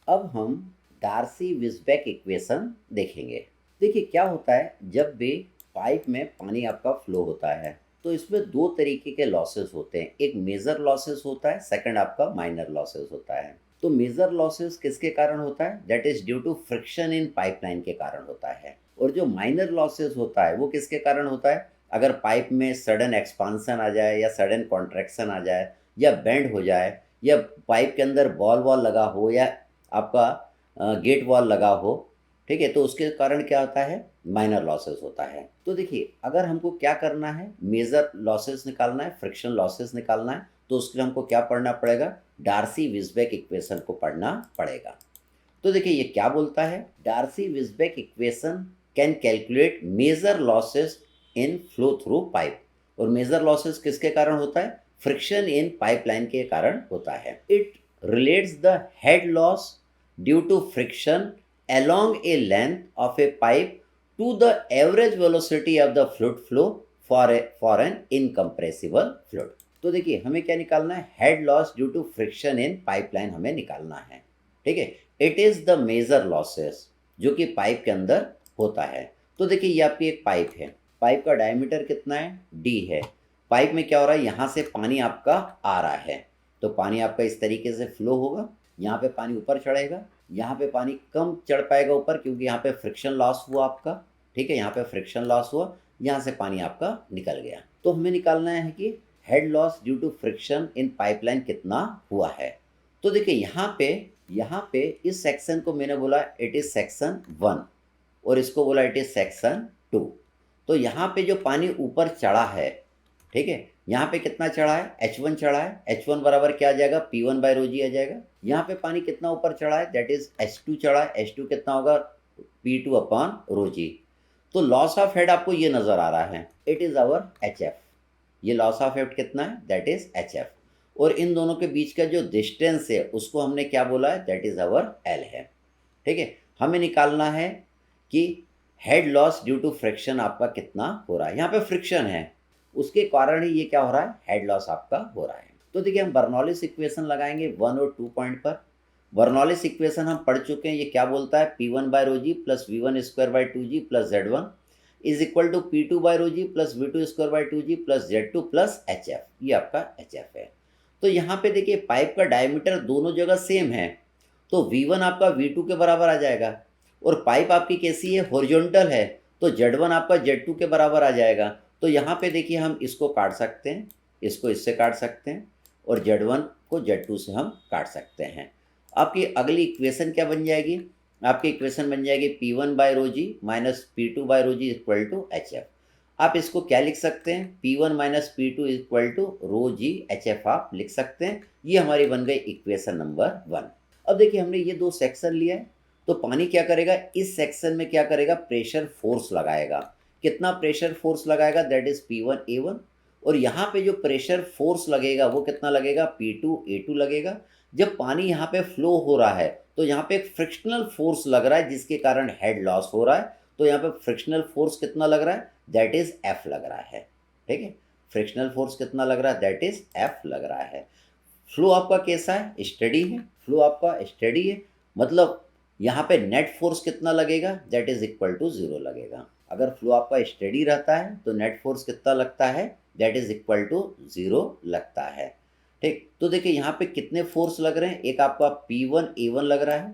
अब हम डार्सी-विसबेक इक्वेशन देखेंगे। देखिए क्या होता है जब भी पाइप में पानी आपका फ्लो होता है तो इसमें दो तरीके के लॉसेस होते हैं। एक मेजर लॉसेस होता है, सेकंड आपका माइनर लॉसेस होता है। तो मेजर लॉसेस किसके कारण होता है? That is due to friction in pipeline के कारण होता है। और जो माइनर लॉसेस होता है वो किसके कारण होता है? अगर पाइप में सडन एक्सपांसन आ जाए या सडन कॉन्ट्रैक्शन आ जाए या बेंड हो जाए या पाइप के अंदर बॉल वॉल लगा हो या आपका गेट वॉल लगा हो, ठीक है, तो उसके कारण क्या होता है? माइनर लॉसेस होता है। तो देखिए अगर हमको क्या करना है, मेजर लॉसेस निकालना है, फ्रिक्शन लॉसेस निकालना है, तो उसके लिए हमको क्या पढ़ना पड़ेगा? डार्सी-विसबेक इक्वेशन को पढ़ना पड़ेगा। तो देखिए ये क्या बोलता है? Darcy Weisbach equation can calculate major losses in flow through pipe. और मेजर लॉसेस किसके कारण होता है? फ्रिक्शन इन पाइपलाइन के कारण होता है। It relates the head loss due to friction along a length of a pipe to the average velocity of the fluid flow for an incompressible fluid। तो देखिए हमें क्या निकालना है? Head loss due to friction in pipeline हमें निकालना है। ठीक है, it is the major losses जो कि पाइप के अंदर होता है। तो देखिए ये आपकी एक पाइप है, पाइप का डायमीटर कितना है? डी है। पाइप में क्या हो रहा है? यहाँ से पानी आपका आ रहा है, तो पानी आपका इस तरीके से फ्लो होगा। यहाँ पे पानी ऊपर चढ़ेगा, यहाँ पे पानी कम चढ़ पाएगा ऊपर क्योंकि यहाँ पे फ्रिक्शन लॉस हुआ आपका। ठीक है, यहाँ पे फ्रिक्शन लॉस हुआ, यहाँ से पानी आपका निकल गया। तो हमें निकालना है कि head loss due to friction in pipeline कितना हुआ है। तो देखिए यहाँ पे इस सेक्शन को मैंने बोला इट इज सेक्शन 1 और इसको बोला इट इज सेक्शन 2। तो यहाँ पे जो पानी ऊपर चढ़ा है, ठीक है, यहाँ पे कितना चढ़ा है? H1 चढ़ा है। H1 बराबर क्या आ जाएगा? P1 बाई रो जी आ जाएगा। यहाँ पे पानी कितना ऊपर चढ़ा है? दैट इज H2 चढ़ा है। H2 कितना होगा? P2 अपॉन रो जी। तो लॉस ऑफ हेड आपको ये नजर आ रहा है, इट इज आवर HF। ये लॉस ऑफ हेड कितना है? That is HF। और इन दोनों के बीच का जो डिस्टेंस है उसको हमने क्या बोला है? दैट इज आवर L है। ठीक है, हमें निकालना है कि head loss due to friction आपका कितना हो रहा है। यहाँ पे फ्रिक्शन है, उसके कारण ही ये क्या हो रहा है? हेड लॉस आपका हो रहा है। तो देखिए हम बर्नौलिस इक्वेशन लगाएंगे 1 और 2 पॉइंट पर। बर्नौलिस इक्वेशन हम पढ़ चुके हैं। ये क्या बोलता है? P1 by rho g plus V1 square by 2G plus Z1 is equal to P2 by rho g plus V2 square by 2G plus Z2 plus HF। ये आपका HF है। तो यहाँ पे देखिए पाइप का डायमीटर दोनों जगह सेम है, तो V1 आपका V2 के बराबर आ जाएगा। और पाइप आपकी कैसी है? हॉरिजॉन्टल है, तो Z1 आपका Z2 के बराबर आ जाएगा। तो यहाँ पे देखिए हम इसको काट सकते हैं, इसको इससे काट सकते हैं और Z1 को Z2 से हम काट सकते हैं। आपकी अगली इक्वेशन क्या बन जाएगी? आपकी इक्वेशन बन जाएगी P1 by rho g minus P2 by rho g equal to HF। आप इसको क्या लिख सकते हैं? P1 minus P2 equal to rho g HF आप लिख सकते हैं। ये हमारी बन गई इक्वेशन नंबर 1। अब देखिए हमने ये दो सेक्शन लिया है, तो पानी क्या करेगा? इस सेक्शन में क्या करेगा? प्रेशर फोर्स लगाएगा। कितना प्रेशर फोर्स लगाएगा? That is P1A1। और यहाँ पे जो प्रेशर फोर्स लगेगा वो कितना लगेगा? P2A2 लगेगा। जब पानी यहाँ पे फ्लो हो रहा है तो यहाँ पे एक फ्रिक्शनल फोर्स लग रहा है जिसके कारण हेड लॉस हो रहा है। तो यहाँ पे फ्रिक्शनल फोर्स कितना लग रहा है? दैट इज F लग रहा है। ठीक है, फ्रिक्शनल फोर्स कितना लग रहा है? दैट इज F लग रहा है। फ्लो आपका कैसा है? स्टडी है। फ्लो आपका स्टडी है, मतलब यहाँ पे नेट फोर्स कितना लगेगा? दैट इज इक्वल टू 0 लगेगा। अगर फ्लो आपका स्टडी रहता है तो नेट फोर्स कितना लगता है? दैट इज इक्वल टू 0 लगता है। ठीक, तो देखिए यहाँ पे कितने फोर्स लग रहे हैं? एक आपका P1A1 लग रहा है,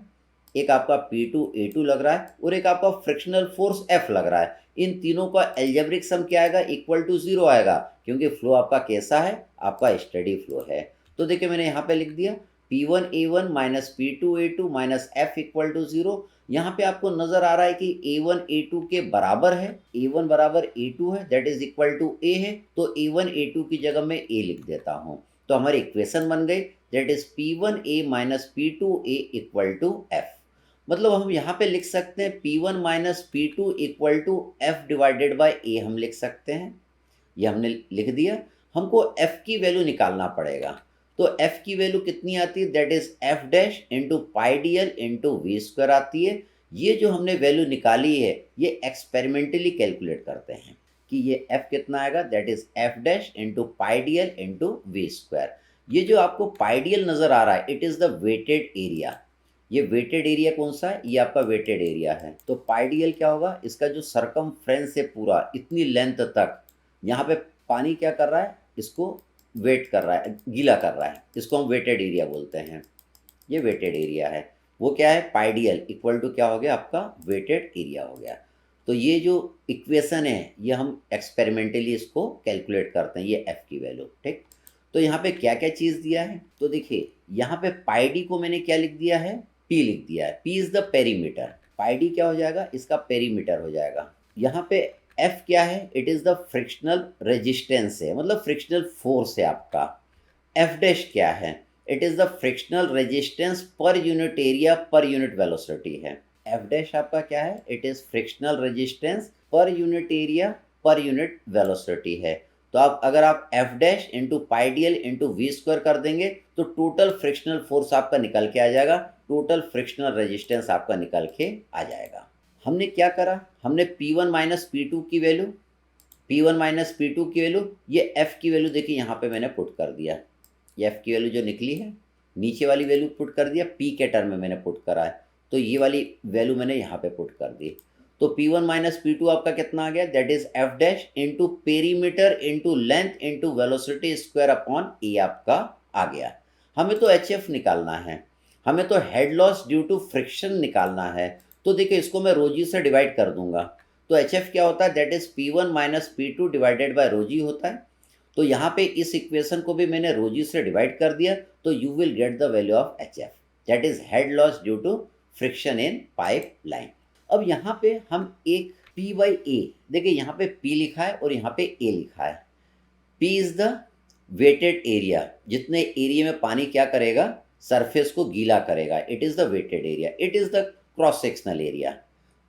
एक आपका P2A2 लग रहा है और एक आपका फ्रिक्शनल फोर्स F लग रहा है। इन तीनों का एल्जेब्रिक सम क्या आएगा? इक्वल टू 0 आएगा, क्योंकि फ्लो आपका कैसा है? आपका स्टडी फ्लो है। तो देखिए मैंने यहाँ पे लिख दिया P1A1 minus P2A2 minus F equal to 0। यहाँ पे आपको नजर आ रहा है कि A1A2 के बराबर है, A1 बराबर A2 है, that is equal to A है। तो A1A2 की जगह मैं A लिख देता हूँ, तो हमारी इक्वेशन बन गई that is P1A minus P2A equal to F। मतलब हम यहाँ पे लिख सकते हैं P1 minus P2 equal to F divided by A हम लिख सकते हैं। ये हमने लिख दिया। हमको F की वैल्यू निकालना पड़ेगा। तो F की वैल्यू कितनी आती है? That is F dash into pi d l into we square आती है। ये जो हमने वैल्यू निकाली है ये एक्सपेरिमेंटली कैलकुलेट करते हैं कि ये F कितना आएगा। That is F dash into pi d l into we square. ये जो आपको पाई डी एल नजर आ रहा है it is the wetted area. ये वेटेड एरिया कौन सा है, ये आपका वेटेड एरिया है। तो पाइडियल क्या होगा, इसका जो सरकमफ्रेंस है पूरा इतनी लेंथ तक, यहाँ पे पानी क्या कर रहा है, इसको वेट कर रहा है, गीला कर रहा है, इसको हम वेटेड एरिया बोलते हैं। ये वेटेड एरिया है। वो क्या है, पाइडियल इक्वल टू क्या हो गया आपका, वेटेड एरिया हो गया। तो ये जो इक्वेशन है ये हम एक्सपेरिमेंटली इसको कैलकुलेट करते हैं, ये एफ की वैल्यू, ठीक। तो यहाँ पे क्या क्या चीज़ दिया है, तो देखिए यहाँ पे पाई डी को मैंने क्या लिख दिया है, पी लिख दिया है। P is the perimeter, pi D क्या हो जाएगा, इसका पेरीमीटर हो जाएगा। यहाँ पे एफ क्या है, it is the frictional resistance है, मतलब फ्रिक्शनल फोर्स है आपका। एफ डैश क्या है, it is the frictional resistance per unit area per unit velocity है। एफ डैश आपका क्या है, it is frictional resistance per unit area per unit velocity है। तो आप अगर आप F dash into pi D L into we square कर देंगे तो टोटल फ्रिक्शनल फोर्स आपका निकल के आ जाएगा, टोटल फ्रिक्शनल रेजिस्टेंस आपका निकल के आ जाएगा। हमने क्या करा, हमने P1 माइनस P2 की वैल्यू, P1 माइनस P2 की वैल्यू, ये F की वैल्यू देखिए यहाँ पे मैंने पुट कर दिया। ये एफ की वैल्यू जो निकली है, नीचे वाली वैल्यू पुट कर दिया, पी के टर्म में मैंने पुट करा है, तो ये वाली वैल्यू मैंने यहाँ पे पुट कर दी। तो P1 माइनस P2 आपका कितना आ गया, that is F dash into perimeter into length into velocity square upon A आपका आ गया। हमें तो एच एफ निकालना है, हमें तो head loss due to friction निकालना है। तो देखिए इसको मैं रोजी से डिवाइड कर दूंगा, तो एच एफ क्या होता है, that is P1 minus P2 divided by रोजी होता है। तो यहाँ पे इस इक्वेशन को भी मैंने रोजी से डिवाइड कर दिया, तो you will get the value of h f, that is head loss due to friction in pipeline. अब यहाँ पे हम एक P बाई ए, देखिए यहाँ पे P लिखा है और यहाँ पे A लिखा है। P is the wetted area, जितने एरिया में पानी क्या करेगा, सरफेस को गीला करेगा, it is the wetted area, it is the cross sectional area.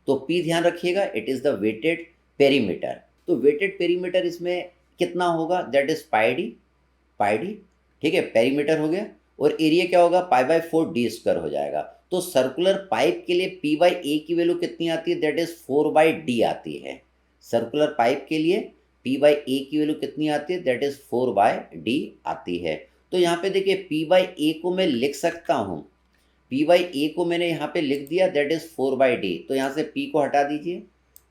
तो P ध्यान रखिएगा, it is the wetted perimeter. तो वेटेड पेरीमीटर इसमें कितना होगा, दैट इज पाई डी, ठीक है, पेरीमीटर हो गया। और एरिया क्या होगा, पाई बाई 4 डी स्क्वायर हो जाएगा। तो सर्कुलर पाइप के लिए पी बाई ए की वैल्यू कितनी आती है, दैट इज 4 बाई डी आती है। सर्कुलर पाइप के लिए पी बाई ए की वैल्यू कितनी आती है, दैट इज 4 बाई डी आती है। तो यहाँ पे देखिए पी बाई ए को मैं लिख सकता हूँ, पी बाई ए को मैंने यहाँ पे लिख दिया, दैट इज 4 बाई डी। तो यहाँ से पी को हटा दीजिए,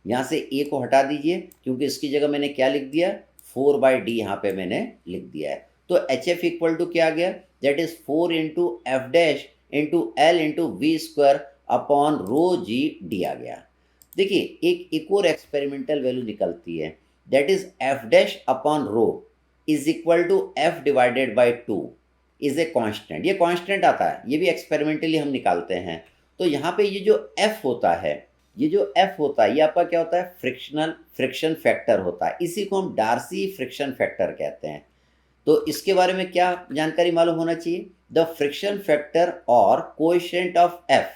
यहाँ से ए को हटा दीजिए, क्योंकि इसकी जगह मैंने क्या लिख दिया, 4 बाई डी यहाँ पे मैंने लिख दिया है। तो एच एफ इक्वल टू क्या आ गया, that is 4 into F dash into L into we square upon rho G D आ गया। देखिए एक और एक्सपेरिमेंटल वैल्यू निकलती है, that is F dash upon rho is equal to F divided by 2 is a constant. ये constant आता है, ये भी एक्सपेरिमेंटली हम निकालते हैं। तो यहाँ पे ये जो एफ होता है, ये जो एफ होता है, ये आपका क्या होता है, फ्रिक्शन फैक्टर होता है। इसी को हम डार्सी फ्रिक्शन फैक्टर कहते हैं। तो इसके बारे में क्या जानकारी मालूम होना चाहिए, द फ्रिक्शन फैक्टर और coefficient of f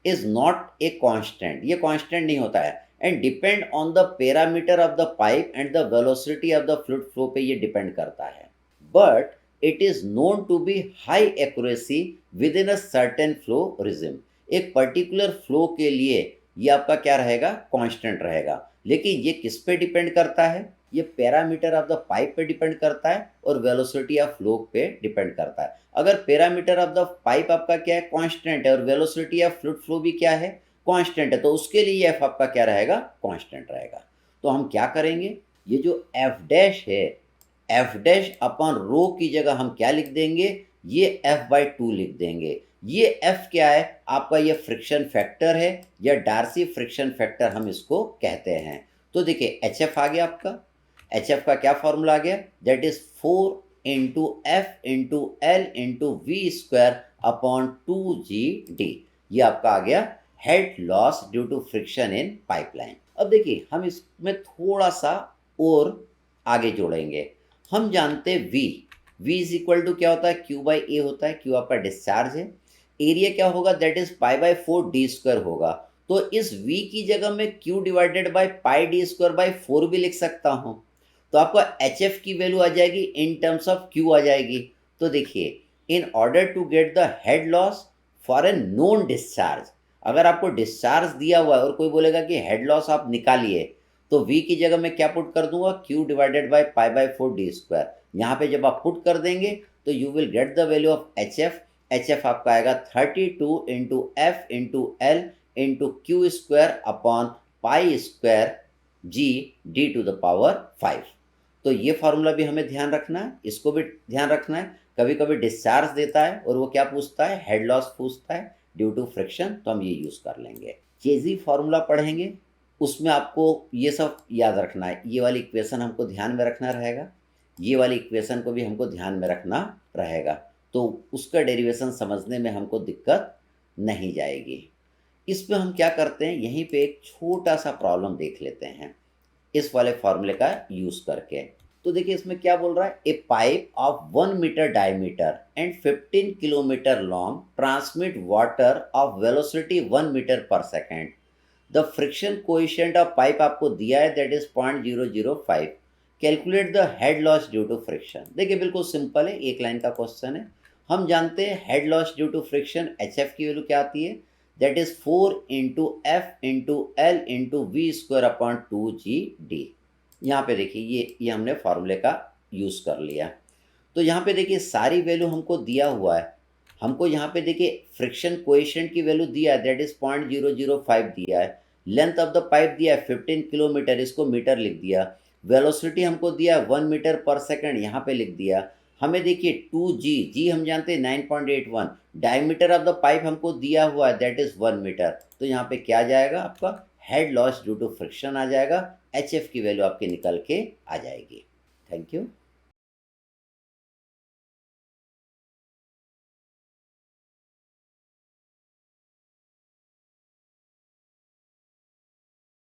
is not a constant, ये कांस्टेंट नहीं होता है, and depend on the parameter of the pipe and the velocity of the fluid flow पे ये डिपेंड करता है। But it is known to be high accuracy within a certain flow regime. एक particular flow के लिए ये आपका क्या रहेगा, कांस्टेंट रहेगा। लेकिन ये किस पे डिपेंड करता है, ये पैरामीटर ऑफ द पाइप पे डिपेंड करता है और वेलोसिटी ऑफ फ्लो पे डिपेंड करता है। अगर पैरामीटर ऑफ द पाइप आपका क्या है, कांस्टेंट है, और वेलोसिटी ऑफ फ्लूइड फ्लो भी क्या है, कांस्टेंट है, तो उसके लिए एफ आपका क्या रहेगा, कांस्टेंट रहेगा। तो हम क्या करेंगे, ये जो एफ डैश है, एफ डैश अपॉन रो की जगह हम क्या लिख देंगे, ये एफ बाई 2 लिख देंगे। ये एफ क्या है आपका, ये फ्रिक्शन फैक्टर है, या डार्सी फ्रिक्शन फैक्टर हम इसको कहते हैं। तो देखिए एच एफ आ गया आपका, एच एफ का क्या फॉर्मूला आ गया, that is 4 into f into L into we square upon 2 GD। ये आपका आ गया head loss due to friction in pipeline. अब देखिए हम इसमें थोड़ा सा और आगे जोड़ेंगे। हम जानते हैं V इज इक्वल टू क्या होता है, Q बाई ए होता है, Q आपका डिस्चार्ज है। एरिया क्या होगा, that is pi by 4 d square होगा। तो इस V की जगह में Q divided by pi d square by 4 भी लिख सकता हूँ। तो आपका एच एफ की वैल्यू आ जाएगी इन टर्म्स ऑफ Q आ जाएगी। तो देखिए in order to get the head loss for a known discharge, अगर आपको डिस्चार्ज दिया हुआ है और कोई बोलेगा कि हेड लॉस आप निकालिए, तो V की जगह मैं क्या पुट कर दूंगा, Q divided by pi by 4 d square. यहाँ पे जब आप पुट कर देंगे तो you will get the value of h f h f आपका आएगा 32 into f into L into q square upon pi square g d to the power 5। तो ये फार्मूला भी हमें ध्यान रखना है, इसको भी ध्यान रखना है। कभी कभी डिस्चार्ज देता है और वो क्या पूछता है, हेड लॉस पूछता है ड्यू टू फ्रिक्शन, तो हम ये यूज़ कर लेंगे। केजी फार्मूला पढ़ेंगे, उसमें आपको ये सब याद रखना है। ये वाली इक्वेशन हमको ध्यान में रखना रहेगा, ये वाली इक्वेशन को भी हमको ध्यान में रखना रहेगा, तो उसका डेरिवेशन समझने में हमको दिक्कत नहीं जाएगी। इसमें हम क्या करते हैं, यहीं पे एक छोटा सा प्रॉब्लम देख लेते हैं इस वाले फॉर्मूले का यूज़ करके। तो देखिए इसमें क्या बोल रहा है, a pipe of 1 metre diameter and 15 kilometre long transmit water of velocity 1 metre per second. The friction coefficient of pipe आपको दिया है, that is 0.005। Calculate the head loss due to friction. देखिए बिल्कुल सिंपल है, एक लाइन का question है। हम जानते हैं head loss due to friction h f की वैल्यू क्या आती है, that is 4 into f into L into we square upon 2 g d. यहाँ पे देखिए ये हमने फार्मूले का यूज़ कर लिया। तो यहाँ पे देखिए सारी वैल्यू हमको दिया हुआ है। हमको यहाँ पे देखिए फ्रिक्शन कोएफिशिएंट की वैल्यू दिया है, दैट इज 0.005 दिया है। लेंथ ऑफ द पाइप दिया है 15 किलोमीटर, इसको मीटर लिख दिया। वेलोसिटी हमको दिया है 1 मीटर पर सेकंड, यहाँ पे लिख दिया। हमें देखिए 2 जी हम जानते हैं 9.81। डायमीटर ऑफ द पाइप हमको दिया हुआ है, दैट इज 1 मीटर। तो यहाँ पे क्या जाएगा, आपका head loss due to friction आ जाएगा। एच एफ की वैल्यू आपकी निकल के आ जाएगी। Thank you.